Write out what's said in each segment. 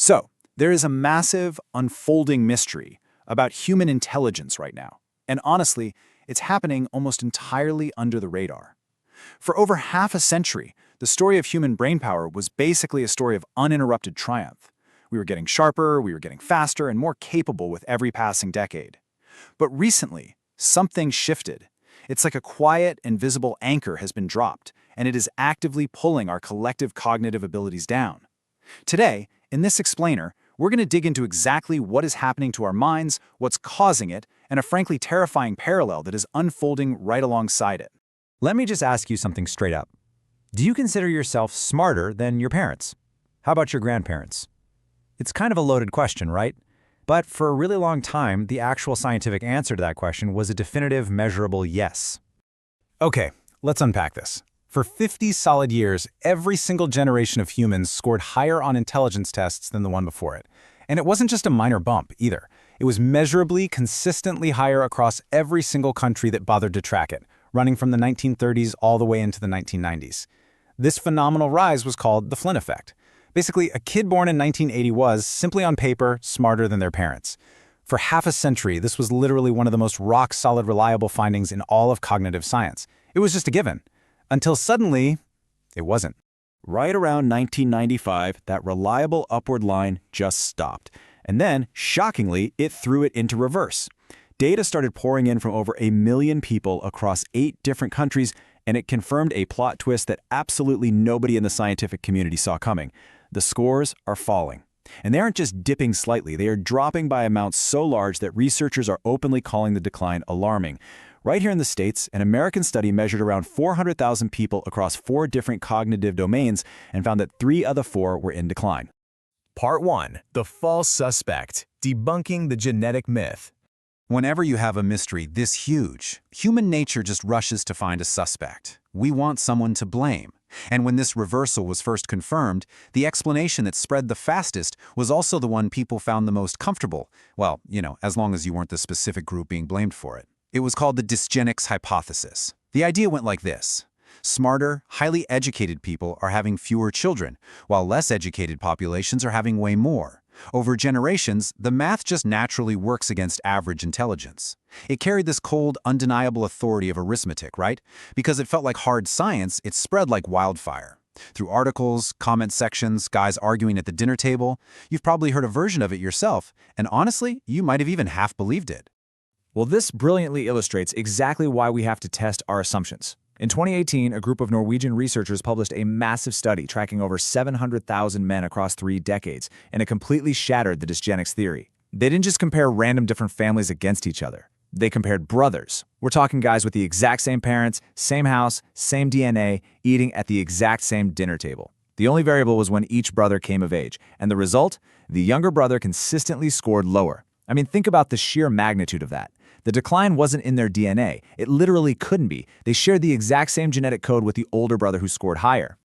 So, there is a massive, unfolding mystery about human intelligence right now. And honestly, it's happening almost entirely under the radar. For over half a century, the story of human brainpower was basically a story of uninterrupted triumph. We were getting sharper, we were getting faster, and more capable with every passing decade. But recently, something shifted. It's like a quiet, invisible anchor has been dropped, and it is actively pulling our collective cognitive abilities down. Today, in this explainer, we're going to dig into exactly what is happening to our minds, what's causing it, and a frankly terrifying parallel that is unfolding right alongside it. Let me just ask you something straight up. Do you consider yourself smarter than your parents? How about your grandparents? It's kind of a loaded question, right? But for a really long time, the actual scientific answer to that question was a definitive, measurable yes. Okay, let's unpack this. For 50 solid years, every single generation of humans scored higher on intelligence tests than the one before it. And it wasn't just a minor bump, either. It was measurably, consistently higher across every single country that bothered to track it, running from the 1930s all the way into the 1990s. This phenomenal rise was called the Flynn Effect. Basically, a kid born in 1980 was, simply on paper, smarter than their parents. For half a century, this was literally one of the most rock-solid, reliable findings in all of cognitive science. It was just a given. Until suddenly, it wasn't. Right around 1995, that reliable upward line just stopped. And then, shockingly, it threw it into reverse. Data started pouring in from over 1 million people across 8 different countries, and it confirmed a plot twist that absolutely nobody in the scientific community saw coming. The scores are falling. And they aren't just dipping slightly, they are dropping by amounts so large that researchers are openly calling the decline alarming. Right here in the States, an American study measured around 400,000 people across 4 different cognitive domains and found that 3 of the 4 were in decline. Part 1. The False Suspect. Debunking the Genetic Myth. Whenever you have a mystery this huge, human nature just rushes to find a suspect. We want someone to blame. And when this reversal was first confirmed, the explanation that spread the fastest was also the one people found the most comfortable. Well, as long as you weren't the specific group being blamed for it. It was called the dysgenics hypothesis. The idea went like this. Smarter, highly educated people are having fewer children, while less educated populations are having way more. Over generations, the math just naturally works against average intelligence. It carried this cold, undeniable authority of arithmetic, right? Because it felt like hard science, it spread like wildfire. Through articles, comment sections, guys arguing at the dinner table, you've probably heard a version of it yourself, and honestly, you might have even half believed it. Well, this brilliantly illustrates exactly why we have to test our assumptions. In 2018, a group of Norwegian researchers published a massive study tracking over 700,000 men across 3 decades, and it completely shattered the dysgenics theory. They didn't just compare random different families against each other. They compared brothers. We're talking guys with the exact same parents, same house, same DNA, eating at the exact same dinner table. The only variable was when each brother came of age, and the result? The younger brother consistently scored lower. I mean, think about the sheer magnitude of that. The decline wasn't in their DNA. It literally couldn't be. They shared the exact same genetic code with the older brother who scored higher.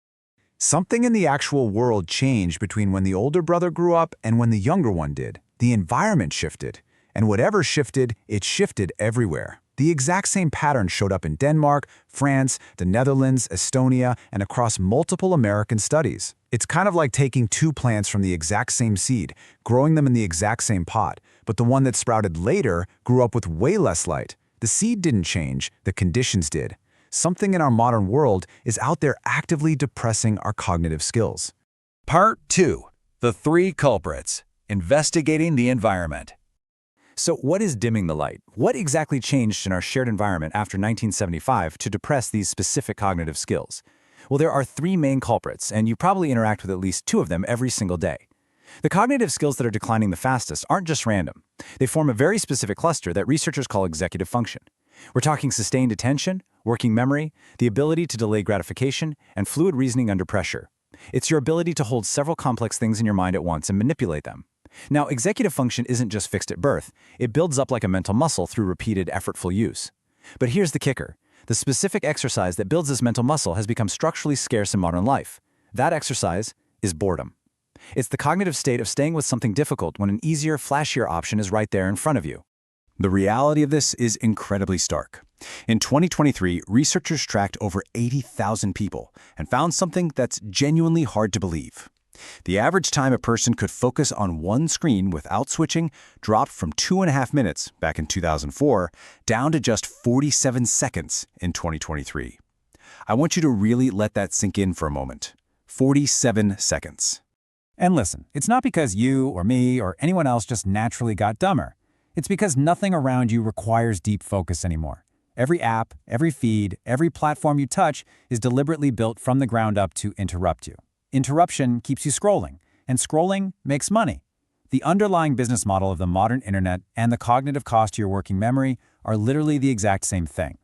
Something in the actual world changed between when the older brother grew up and when the younger one did. The environment shifted. And whatever shifted, it shifted everywhere. The exact same pattern showed up in Denmark, France, the Netherlands, Estonia, and across multiple American studies. It's kind of like taking 2 plants from the exact same seed, growing them in the exact same pot, but the one that sprouted later grew up with way less light. The seed didn't change, the conditions did. Something in our modern world is out there actively depressing our cognitive skills. Part 2. The 3 Culprits. Investigating the Environment. So what is dimming the light? What exactly changed in our shared environment after 1975 to depress these specific cognitive skills? Well, there are 3 main culprits, and you probably interact with at least 2 of them every single day. The cognitive skills that are declining the fastest aren't just random. They form a very specific cluster that researchers call executive function. We're talking sustained attention, working memory, the ability to delay gratification, and fluid reasoning under pressure. It's your ability to hold several complex things in your mind at once and manipulate them. Now, executive function isn't just fixed at birth. It builds up like a mental muscle through repeated, effortful use. But here's the kicker. The specific exercise that builds this mental muscle has become structurally scarce in modern life. That exercise is boredom. It's the cognitive state of staying with something difficult when an easier, flashier option is right there in front of you. The reality of this is incredibly stark. In 2023, researchers tracked over 80,000 people and found something that's genuinely hard to believe. The average time a person could focus on one screen without switching dropped from 2.5 minutes back in 2004 down to just 47 seconds in 2023. I want you to really let that sink in for a moment. 47 seconds. And listen, it's not because you or me or anyone else just naturally got dumber. It's because nothing around you requires deep focus anymore. Every app, every feed, every platform you touch is deliberately built from the ground up to interrupt you. Interruption keeps you scrolling, and scrolling makes money. The underlying business model of the modern internet and the cognitive cost to your working memory are literally the exact same thing.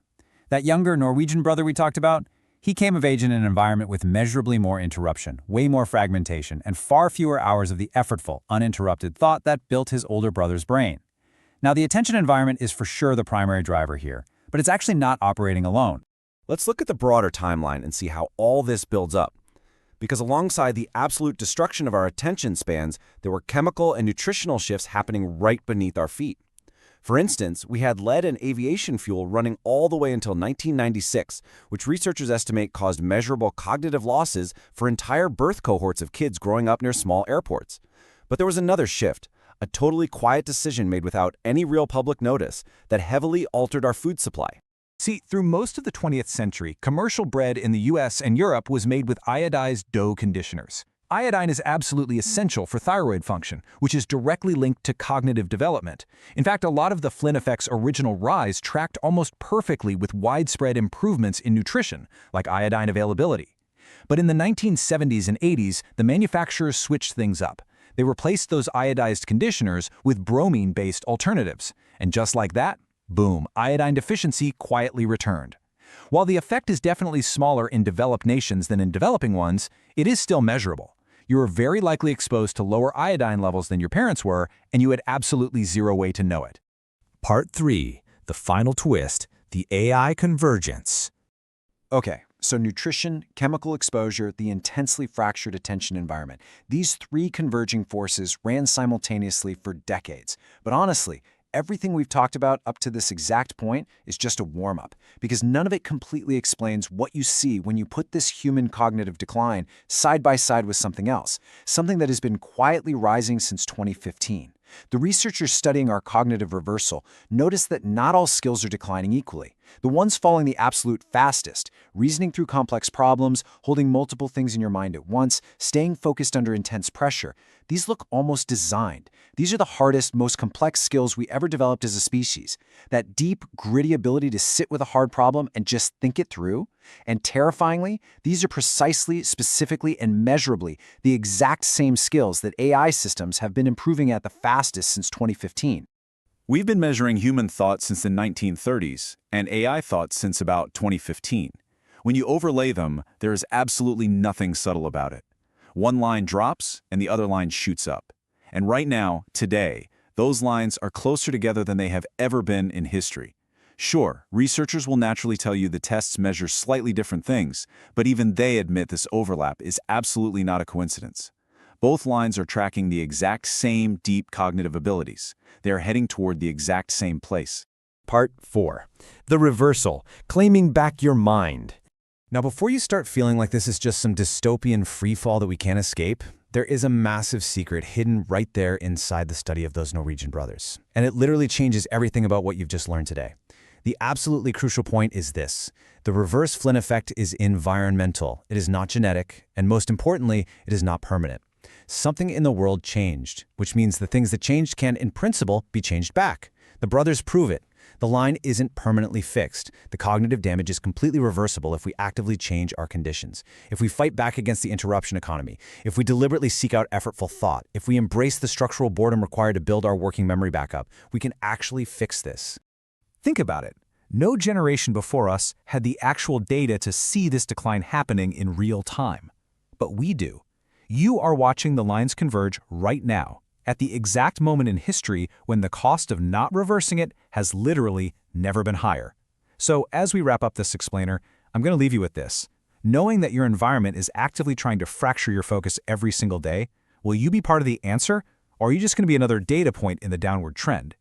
That younger Norwegian brother we talked about, he came of age in an environment with measurably more interruption, way more fragmentation, and far fewer hours of the effortful, uninterrupted thought that built his older brother's brain. Now, the attention environment is for sure the primary driver here, but it's actually not operating alone. Let's look at the broader timeline and see how all this builds up. Because alongside the absolute destruction of our attention spans, there were chemical and nutritional shifts happening right beneath our feet. For instance, we had lead and aviation fuel running all the way until 1996, which researchers estimate caused measurable cognitive losses for entire birth cohorts of kids growing up near small airports. But there was another shift, a totally quiet decision made without any real public notice that heavily altered our food supply. See, through most of the 20th century, commercial bread in the US and Europe was made with iodized dough conditioners. Iodine is absolutely essential for thyroid function, which is directly linked to cognitive development. In fact, a lot of the Flynn Effect's original rise tracked almost perfectly with widespread improvements in nutrition, like iodine availability. But in the 1970s and 80s, the manufacturers switched things up. They replaced those iodized conditioners with bromine-based alternatives. And just like that, boom, iodine deficiency quietly returned. While the effect is definitely smaller in developed nations than in developing ones, it is still measurable. You are very likely exposed to lower iodine levels than your parents were, and you had absolutely zero way to know it. Part 3, the final twist, the AI convergence. Okay, so nutrition, chemical exposure, the intensely fractured attention environment. These three converging forces ran simultaneously for decades. But honestly, everything we've talked about up to this exact point is just a warm-up, because none of it completely explains what you see when you put this human cognitive decline side by side with something else, something that has been quietly rising since 2015. The researchers studying our cognitive reversal noticed that not all skills are declining equally. The ones falling the absolute fastest, reasoning through complex problems, holding multiple things in your mind at once, staying focused under intense pressure, these look almost designed. These are the hardest, most complex skills we ever developed as a species. That deep, gritty ability to sit with a hard problem and just think it through. And terrifyingly, these are precisely, specifically, and measurably the exact same skills that AI systems have been improving at the fastest since 2015. We've been measuring human thought since the 1930s, and AI thought since about 2015. When you overlay them, there is absolutely nothing subtle about it. One line drops, and the other line shoots up. And right now, today, those lines are closer together than they have ever been in history. Sure, researchers will naturally tell you the tests measure slightly different things, but even they admit this overlap is absolutely not a coincidence. Both lines are tracking the exact same deep cognitive abilities. They are heading toward the exact same place. Part 4, the reversal, claiming back your mind. Now, before you start feeling like this is just some dystopian freefall that we can't escape, there is a massive secret hidden right there inside the study of those Norwegian brothers. And it literally changes everything about what you've just learned today. The absolutely crucial point is this. The reverse Flynn effect is environmental. It is not genetic, and most importantly, it is not permanent. Something in the world changed, which means the things that changed can, in principle, be changed back. The brothers prove it. The line isn't permanently fixed. The cognitive damage is completely reversible if we actively change our conditions. If we fight back against the interruption economy, if we deliberately seek out effortful thought, if we embrace the structural boredom required to build our working memory back up, we can actually fix this. Think about it. No generation before us had the actual data to see this decline happening in real time. But we do. You are watching the lines converge right now, at the exact moment in history when the cost of not reversing it has literally never been higher. So as we wrap up this explainer, I'm going to leave you with this. Knowing that your environment is actively trying to fracture your focus every single day, will you be part of the answer, or are you just going to be another data point in the downward trend?